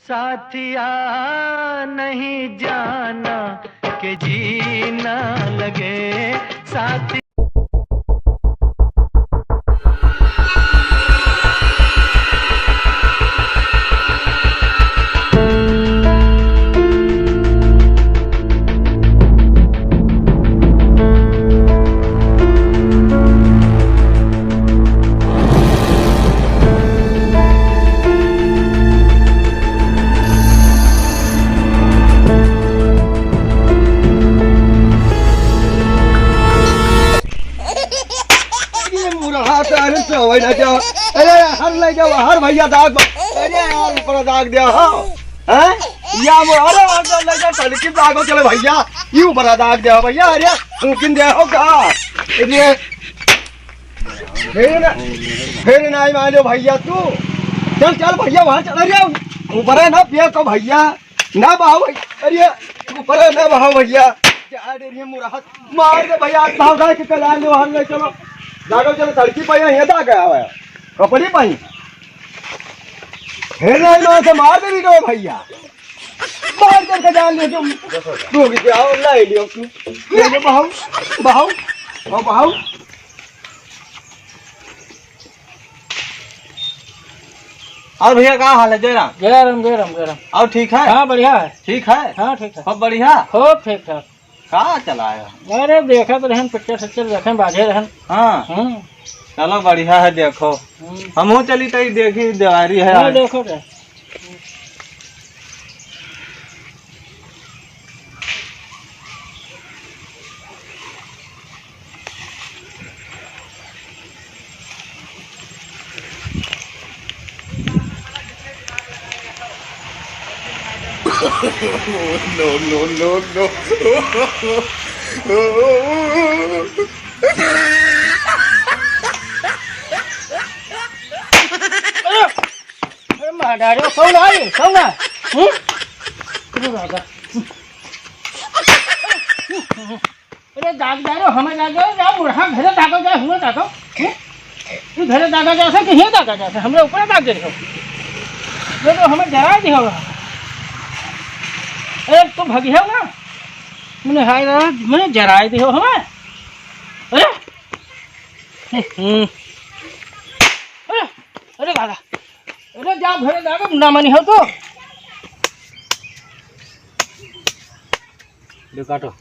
साथिया नहीं जाना कि जीना लगे साथी। अरे हर ले जाओ हर भैया दाग अरे ऊपर दाग दिया हो हैं या वो अरे अंदर ले जा तलकी दागो चले भैया ये ऊपर दाग दिया भैया अरे मुमकिन दे हो का ये फिर नहीं मानो भैया तू चल चल भैया वहां चल अरे ऊपर है ना पिया को भैया ना बहाओ अरे ऊपर है ना बहाओ भैया अरे मुराद मार दे भैया भाव का के कला लो हर ले चलो दागो चलो तड़की पाई है दा गया है कपड़ी पाई है ना से मार दे दो भैया मार करके जान ले तुम तू भी आओ ले लियो तू ले बहाओ बहाओ और बहाओ और भैया क्या हाल है जयराम जयराम जयराम जयराम। और ठीक है? हाँ बढ़िया है। ठीक है? हाँ ठीक है। खूब बढ़िया खूब ठीक ठाक। कहाँ चला है? अरे देखा तो रहन पिक्चर सच्चर देखे बाजे रहन। हाँ चलो बढ़िया है देखो हम चली तई देखी दिवारी है हाँ, देखो रे। अरे माडारो कौन आई कौन है? अरे दाग दारो हमें दागो जा बुढ़ा घरे दागो जा हुए दागो तू घरे दागा जा से कहीं दागा जा से हमरे ऊपर दाग दे रहो ये तो हमें डरा दी होगा। अरे तू भगी है ना मैंने हाय मैंने जराए दी हो हमें। अरे अरे अरे दादा अरे जा घरे दागा ना मनी हो तो ले काटो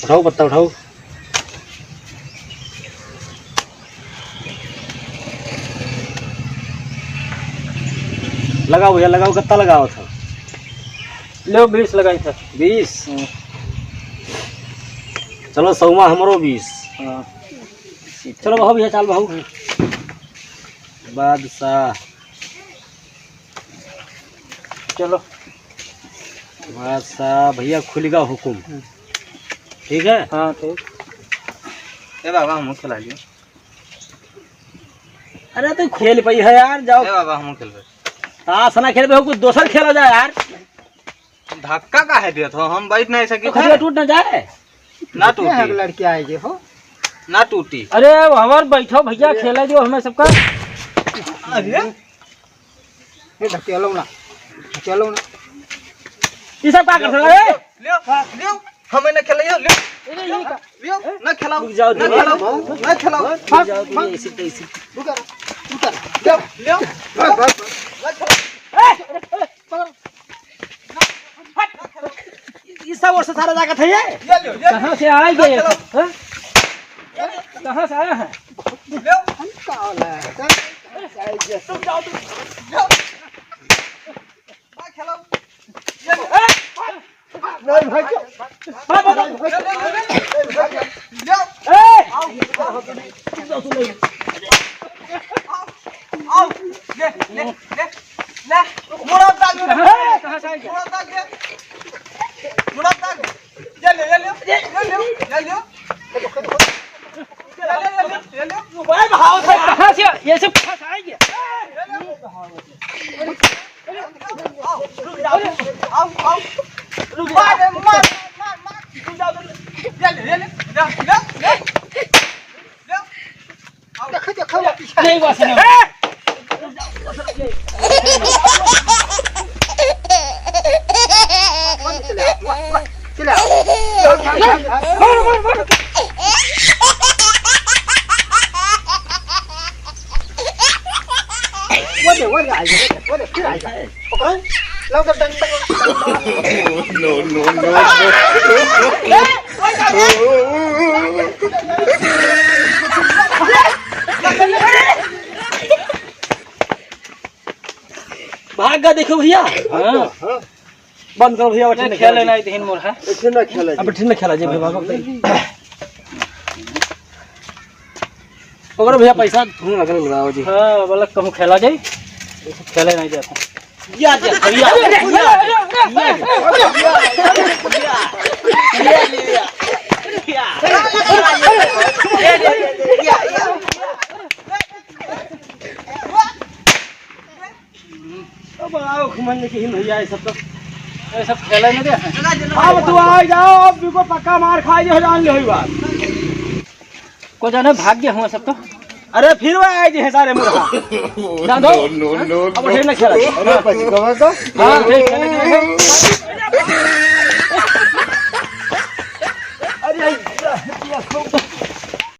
उठाओ पत्ता उठाओ लगाओ भैया लगाओ कितना लगाओ था? लो 20 लगाई था 20 चलो 100 हमरो 20 चलो बहू भैया चाल बहू बादशाह चलो बादशाह भैया खुलेगा हुकुम ठीक है? हाँ ठीक। ए बाबा हम खिला लियो। अरे तो खेल पाई है यार जाओ ए बाबा हम खेल रहे ताश ना खेल कुछ दूसर खेला जाए यार। धक्का का है दिया हम बैठ नहीं सके खटिया टूट ना जाए ना टूटी लड़की आएगी हो ना टूटी। अरे हमार बैठो भैया खेला जो हमें सबका अरे चलो ना ये सब का कर रहा है? लियो लियो हमें ना खेलियो लियो लियो ना खिलाओ जाओ ना खिलाओ ना खिलाओ जाओ ऐसे तैसे रुका लियो लियो ना खिलाओ ये सब और सारा जाकर था ये लियो कहाँ से आए गए कहाँ से आया है लियो तुम जाओ तुम लियो ना खिलाओ नहीं भाई लियो आओ ले ले ले ले मुराद दाग कहाँ से आए गए? मुराद दाग मुराद दाग ले ले ले ले ले कहाँ से ये सब कहाँ से आए गए? देखो पीछे नहीं बस नहीं चला वो फिर आएगा पकड़ लो तो डंग भाग गया देखो भैया हां बंद करो भैया बैठने खेले नहीं दिन मोर है इतना खेला अब बैठने खेला जे भागो पकड़ो भैया पैसा धूम लगने लगाओ जी हां बोला कहूं खेला जाई खेले नहीं जाता या जे भैया अब आओ घुमने के हिन भैया ये सब तो ये सब खेले नहीं दे अब तू आ जाओ अब बिको पक्का मार खाई जे जान ले होई बात को जाने भाग्य हुआ सब तो अरे फिर वो आए जे सारे मुर्गा जान दो नो अब फिर ना खेला अरे पछ गवा तो हां ठीक खेले अरे